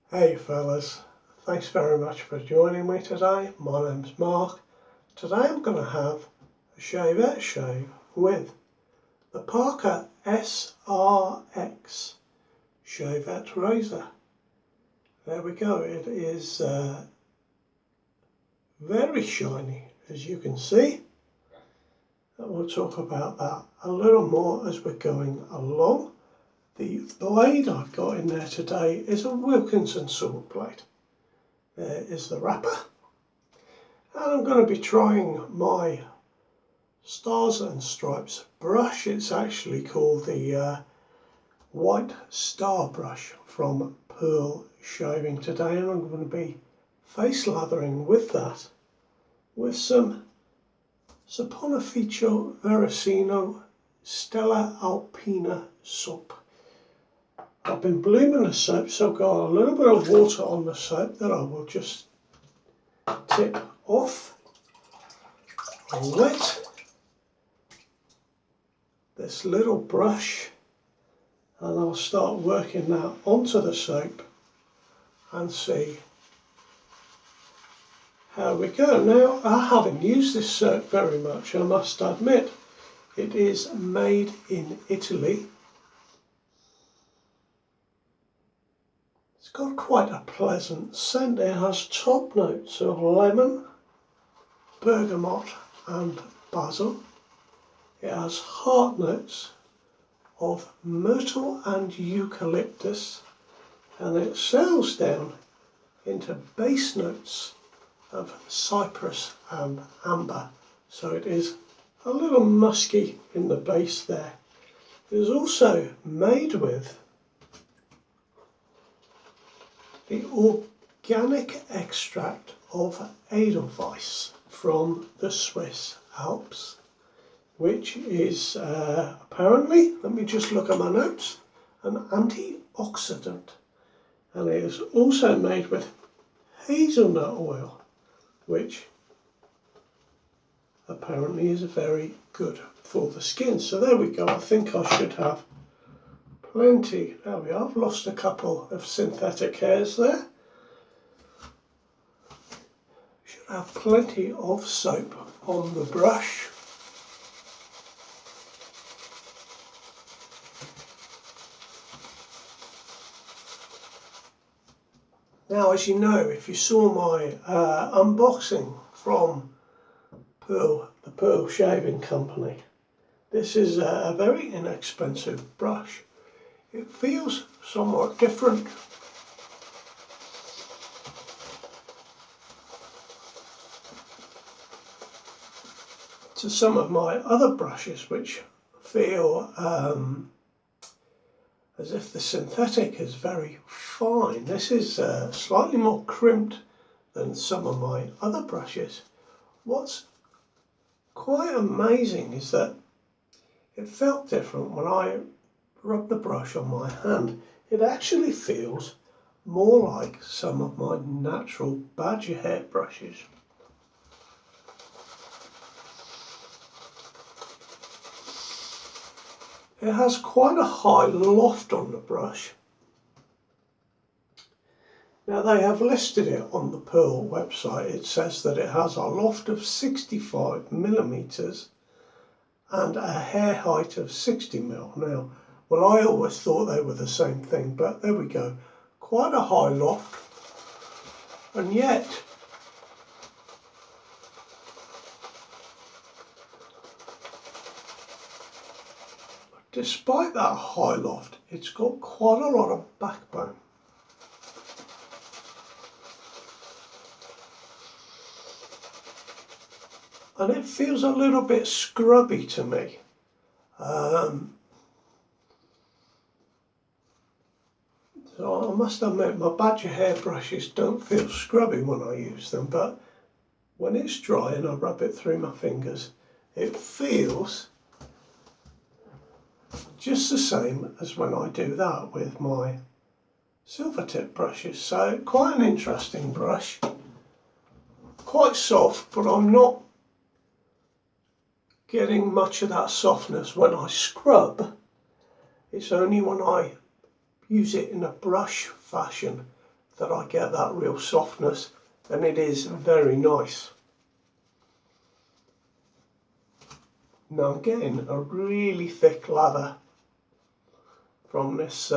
Hey fellas, thanks very much for joining me today. My name's Mark. Today I'm going to have a Shavette shave with the Parker SRX Shavette razor. There we go, it is very shiny, as you can see. And we'll talk about that a little more as we're going along. The blade I've got in there today is a Wilkinson sword blade. There is the wrapper. And I'm going to be trying my Stars and Stripes brush. It's actually called the White Star brush from Pearl Shaving today. And I'm going to be face lathering with that with some Saponificio Veracino Stella Alpina soap. I've been blooming the soap, so I've got a little bit of water on the soap that I will just tip off and wet this little brush, and I'll start working that onto the soap and see how we go. Now, I haven't used this soap very much, I must admit. It is made in Italy. It's got quite a pleasant scent. It has top notes of lemon, bergamot and basil. It has heart notes of myrtle and eucalyptus, and it sails down into base notes of cypress and amber. So it is a little musky in the base there. It is also made with the organic extract of Edelweiss from the Swiss Alps, which is apparently, let me just look at my notes, an antioxidant. And it is also made with hazelnut oil, which apparently is very good for the skin. So there we go. I think I should have plenty. There we are. I've lost a couple of synthetic hairs there. Should have plenty of soap on the brush. Now, as you know, if you saw my unboxing from the Pearl Shaving Company, this is a very inexpensive brush. It feels somewhat different to some of my other brushes, which feel as if the synthetic is very fine. This is slightly more crimped than some of my other brushes. What's quite amazing is that it felt different when I rub the brush on my hand. It actually feels more like some of my natural badger hair brushes. It has quite a high loft on the brush. Now, they have listed it on the Pearl website. It says that it has a loft of 65 millimeters and a hair height of 60 mil. Now, well, I always thought they were the same thing, but there we go. Quite a high loft. And yet, despite that high loft, it's got quite a lot of backbone. And it feels a little bit scrubby to me. So I must admit, my badger hair brushes don't feel scrubby when I use them, but when it's dry and I rub it through my fingers, it feels just the same as when I do that with my silver tip brushes. So quite an interesting brush, quite soft, but I'm not getting much of that softness when I scrub. It's only when I use it in a brush fashion that I get that real softness, and it is very nice. Now I'm getting a really thick lather from this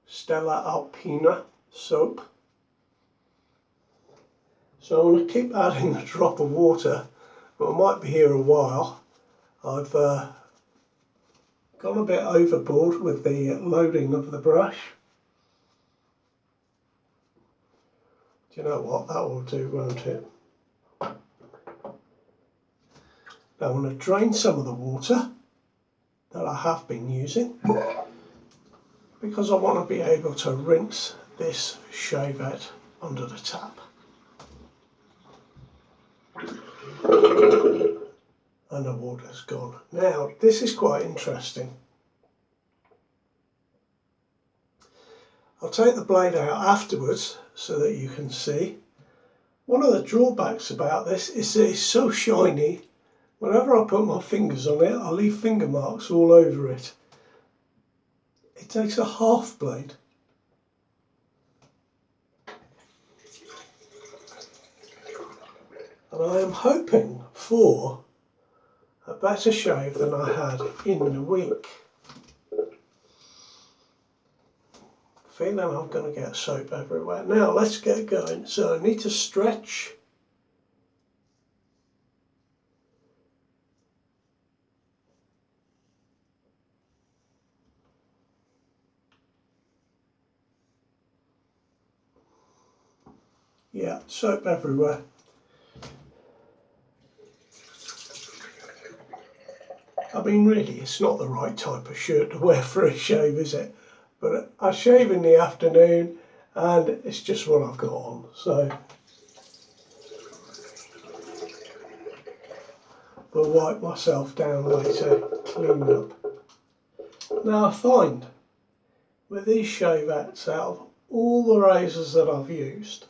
Stella Alpina soap. So I'm going to keep adding a drop of water, but I might be here a while. I've gone a bit overboard with the loading of the brush. Do you know what? That will do, won't it? Now I'm going to drain some of the water that I have been using, because I want to be able to rinse this Shavette under the tap. And the water's gone. Now this is quite interesting. I'll take the blade out afterwards so that you can see. One of the drawbacks about this is that it's so shiny. Whenever I put my fingers on it, I leave finger marks all over it. It takes a half blade. And I am hoping for a better shave than I had in the week. Feeling I'm going to get soap everywhere. Now let's get going. So I need to stretch. Yeah, soap everywhere. I mean, really, it's not the right type of shirt to wear for a shave, is it? But I shave in the afternoon and it's just what I've got on. So I'll wipe myself down later, clean up. Now I find with these Shavettes, out of all the razors that I've used,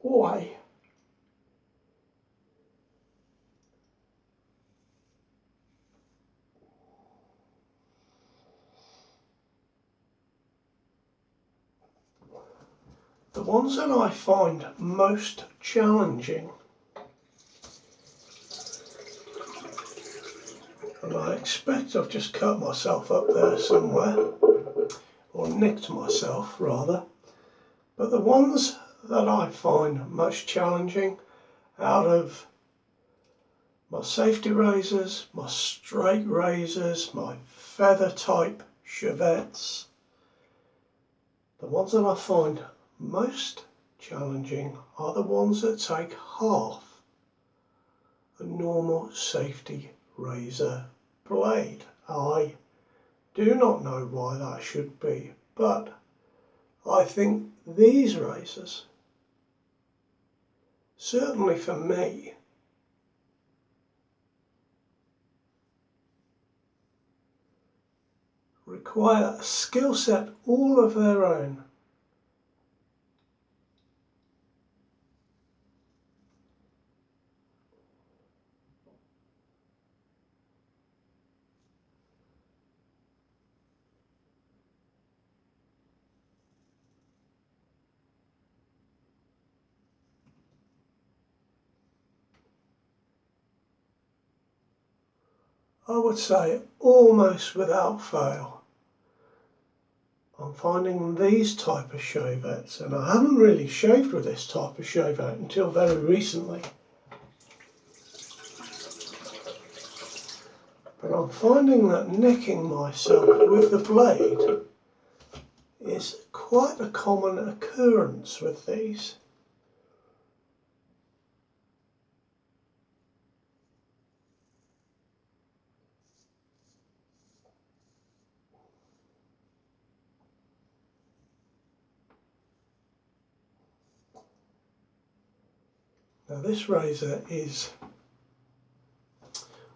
why? The ones that I find most challenging, and I expect I've just cut myself up there somewhere, or nicked myself rather, but the ones that I find most challenging out of my safety razors, my straight razors, my feather type Shavettes, the ones that I find most challenging are the ones that take half a normal safety razor blade. I do not know why that should be, but I think these razors, certainly for me, require a skill set all of their own. I would say almost without fail, I'm finding these type of Shavettes, and I haven't really shaved with this type of Shavette until very recently, but I'm finding that nicking myself with the blade is quite a common occurrence with these. Now this razor is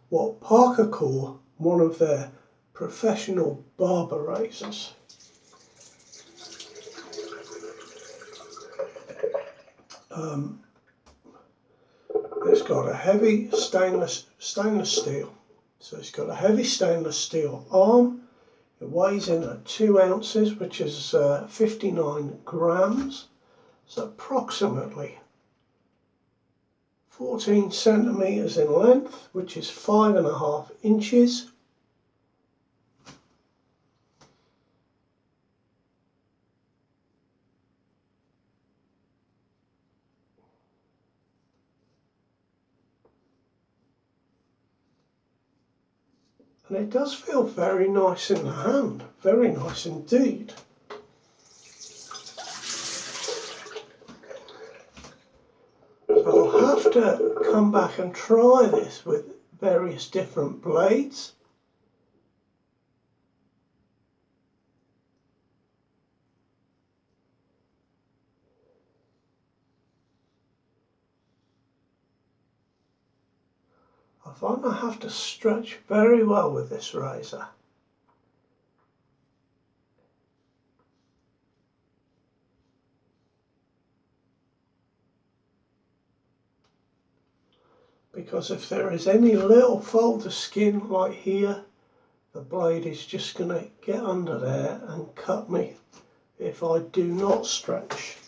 what Parker call one of their professional barber razors. It's got a heavy stainless steel So it's got a heavy stainless steel arm. It weighs in at 2 ounces, which is 59 grams. So approximately 14 centimeters in length, which is 5.5 inches. And it does feel very nice in the hand, very nice indeed. So I'll have to come back and try this with various different blades. I find I have to stretch very well with this razor. Because if there is any little fold of skin like here, the blade is just going to get under there and cut me if I do not stretch.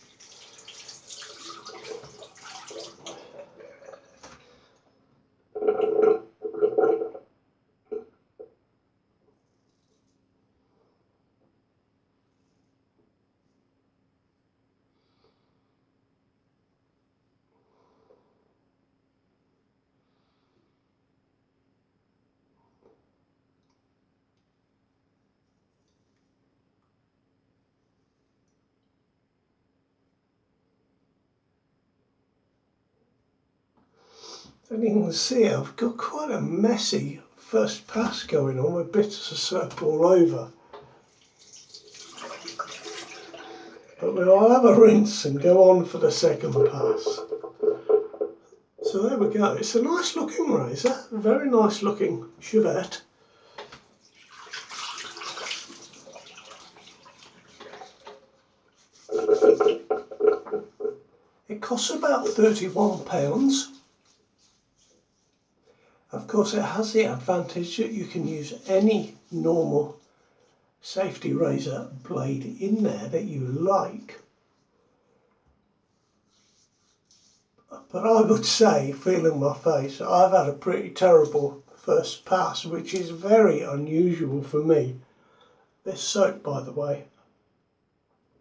And you can see I've got quite a messy first pass going on with bits of soap all over. But we'll have a rinse and go on for the second pass. So there we go. It's a nice looking razor, a very nice looking Shavette. It costs about £31. Of course, it has the advantage that you can use any normal safety razor blade in there that you like. But I would say, feeling my face, I've had a pretty terrible first pass, which is very unusual for me. This soap, by the way,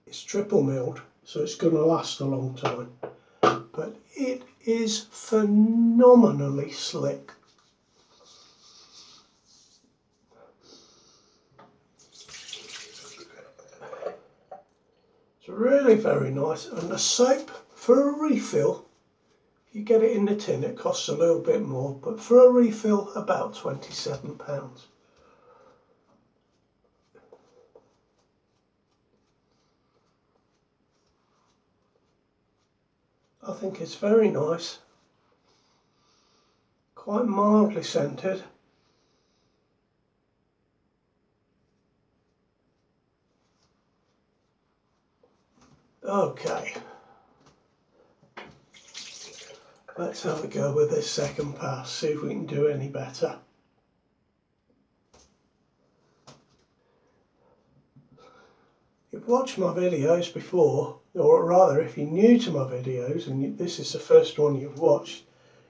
is triple milled, so it's going to last a long time. But it is phenomenally slick. It's really very nice, and the soap for a refill, if you get it in the tin it costs a little bit more, but for a refill about £27. I think it's very nice, quite mildly scented. Okay, let's have a go with this second pass, see if we can do any better. You've watched my videos before, or rather if you're new to my videos and this is the first one you've watched,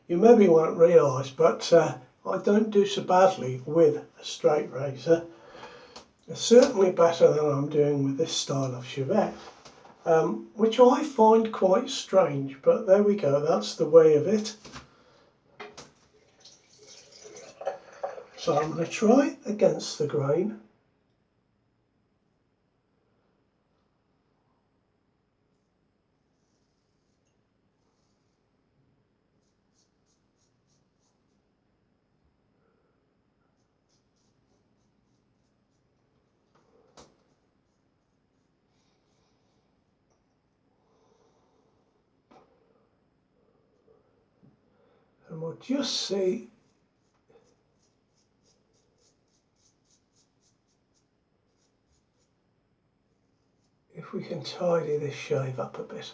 you maybe won't realise, but I don't do so badly with a straight razor. It's certainly better than I'm doing with this style of Shavette. Which I find quite strange, but there we go, that's the way of it. So I'm going to try against the grain. And we'll just see if we can tidy this shave up a bit.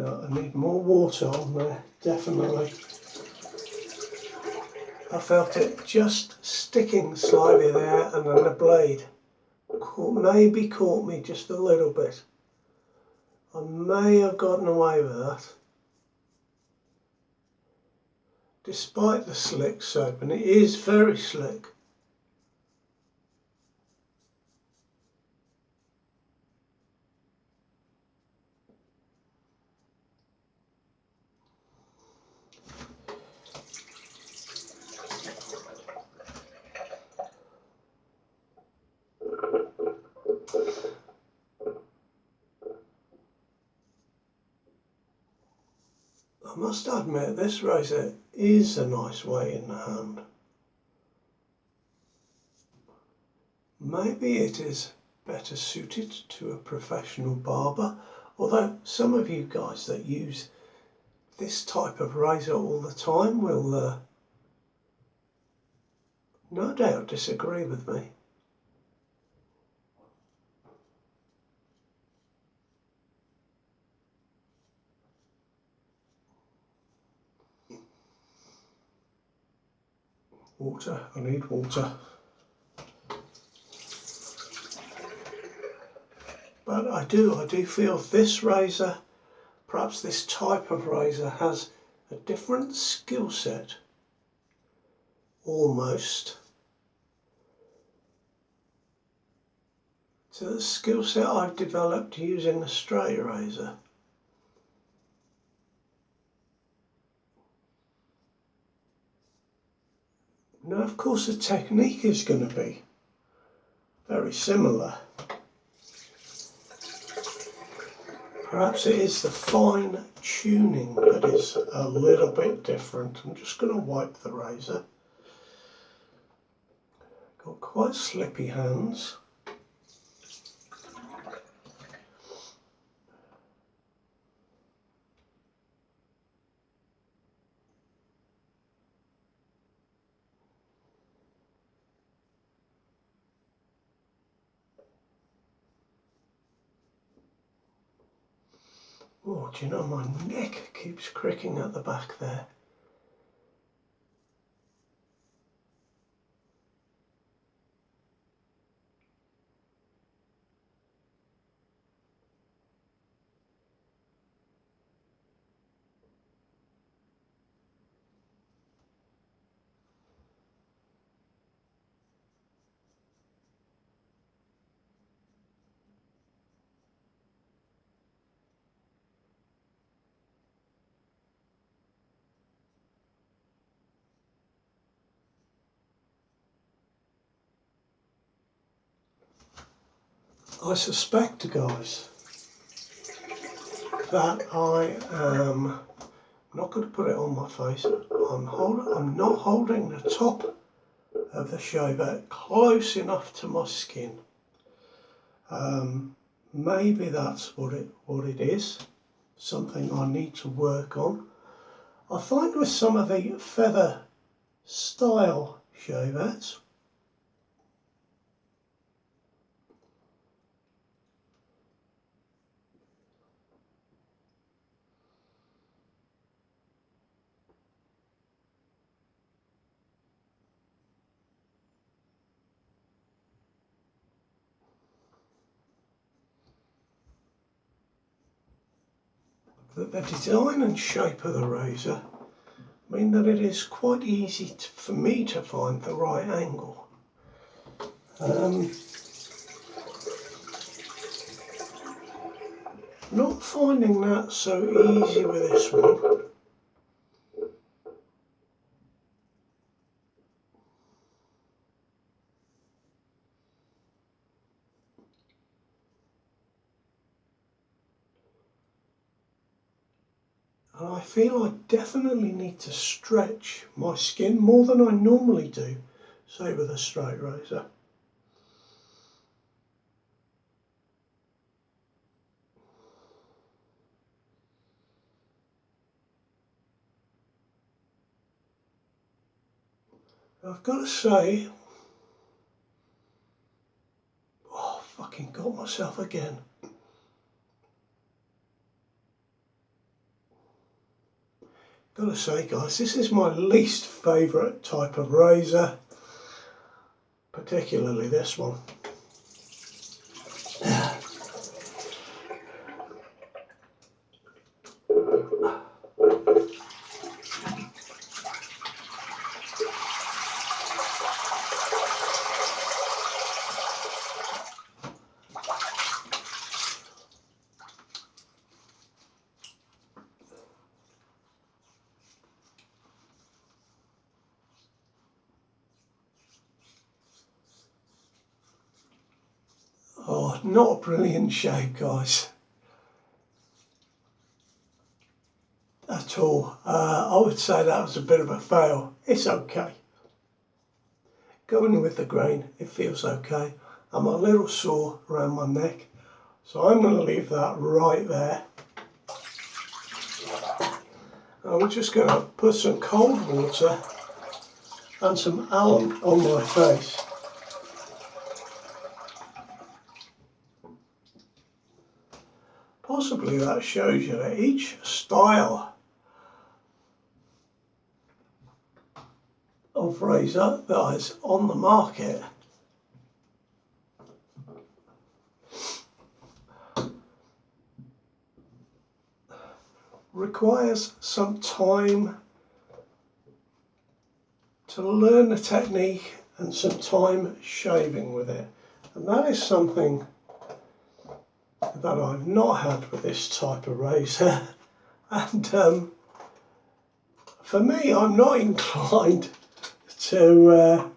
No, I need more water on there, definitely. I felt it just sticking slightly there, and then the blade maybe caught me just a little bit. I may have gotten away with that. Despite the slick soap, and it is very slick. I must admit, this razor is a nice weight in the hand. Maybe it is better suited to a professional barber, although some of you guys that use this type of razor all the time will no doubt disagree with me. Water, I need water. But I do feel this razor, perhaps this type of razor, has a different skill set, almost, to the skill set I've developed using a straight razor. Now, of course, the technique is going to be very similar. Perhaps it is the fine tuning that is a little bit different. I'm just going to wipe the razor. Got quite slippy hands. Oh, do you know, my neck keeps cricking at the back there. I suspect, guys, that I am not going to put it on my face. I'm not holding the top of the Shavette close enough to my skin. Maybe that's what it is. Something I need to work on. I find with some of the feather style Shavettes, that the design and shape of the razor mean that it is quite easy for me to find the right angle. Not finding that so easy with this one. And I feel I definitely need to stretch my skin more than I normally do, say with a straight razor. I've got to say, fucking got myself again. Gotta say guys, this is my least favourite type of razor, particularly this one. Oh, not a brilliant shave, guys, at all. I would say that was a bit of a fail. It's okay. Going with the grain, it feels okay. I'm a little sore around my neck, so I'm going to leave that right there. And we're just going to put some cold water and some alum on my face. Possibly that shows you that each style of razor that is on the market requires some time to learn the technique and some time shaving with it. And that is something that I've not had with this type of razor. And for me, I'm not inclined to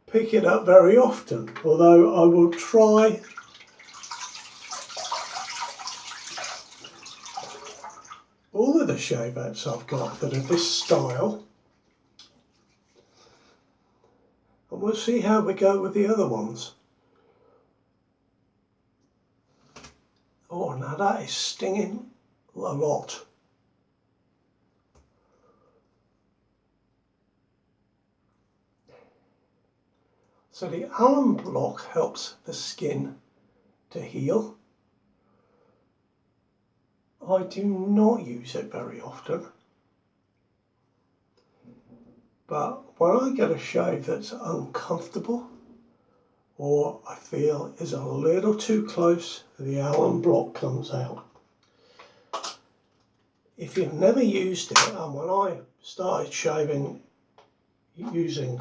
pick it up very often, although I will try all of the Shavettes I've got that are this style, and we'll see how we go with the other ones. Oh, now that is stinging a lot. So the alum block helps the skin to heal. I do not use it very often, but when I get a shave that's uncomfortable or I feel is a little too close, the alum block comes out. If you've never used it, and when I started shaving using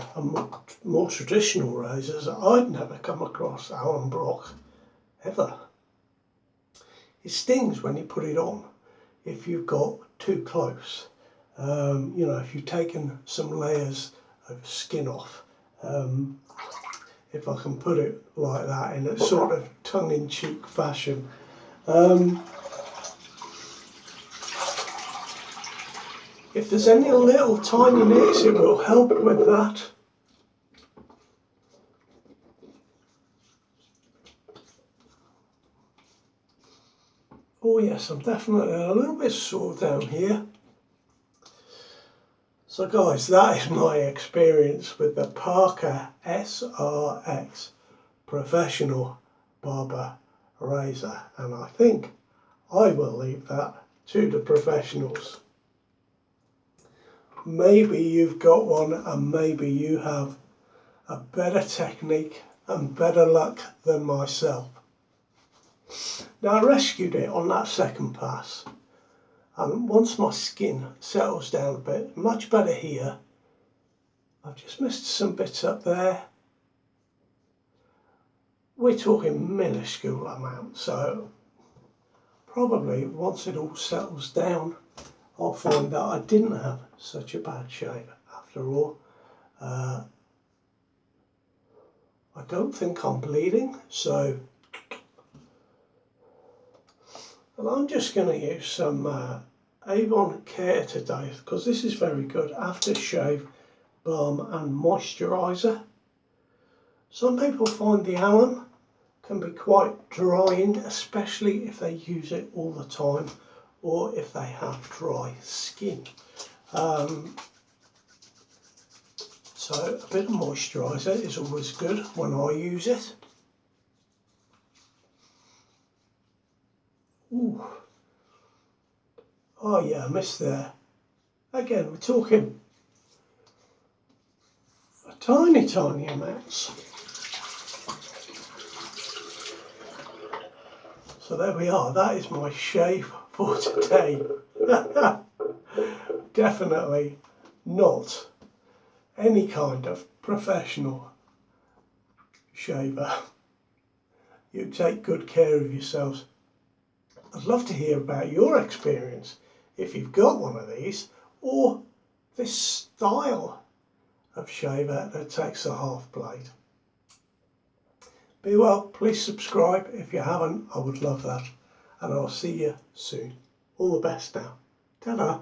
more traditional razors, I'd never come across alum block ever. It stings when you put it on if you've got too close. You know, if you've taken some layers of skin off, if I can put it like that in a sort of tongue-in-cheek fashion. If there's any little tiny nicks, it will help with that. Oh yes, I'm definitely a little bit sore down here. So guys, that is my experience with the Parker SRX Professional Barber Razor, and I think I will leave that to the professionals. Maybe you've got one and maybe you have a better technique and better luck than myself. Now, I rescued it on that second pass, and once my skin settles down a bit, much better here. I've just missed some bits up there. We're talking minuscule amounts, so probably once it all settles down, I'll find that I didn't have such a bad shave after all. I don't think I'm bleeding, so, and I'm just going to use some Avon Care today, because this is very good aftershave balm and moisturiser. Some people find the alum can be quite drying, especially if they use it all the time or if they have dry skin. So a bit of moisturiser is always good when I use it. Ooh. Oh yeah, I missed there Again, we're talking a tiny, tiny amounts. So there we are, that is my shave for today. Definitely not any kind of professional shaver. You take good care of yourselves. I'd love to hear about your experience if you've got one of these, or this style of shaver that takes a half blade. Be well, please subscribe if you haven't, I would love that. And I'll see you soon. All the best now. Ta-da.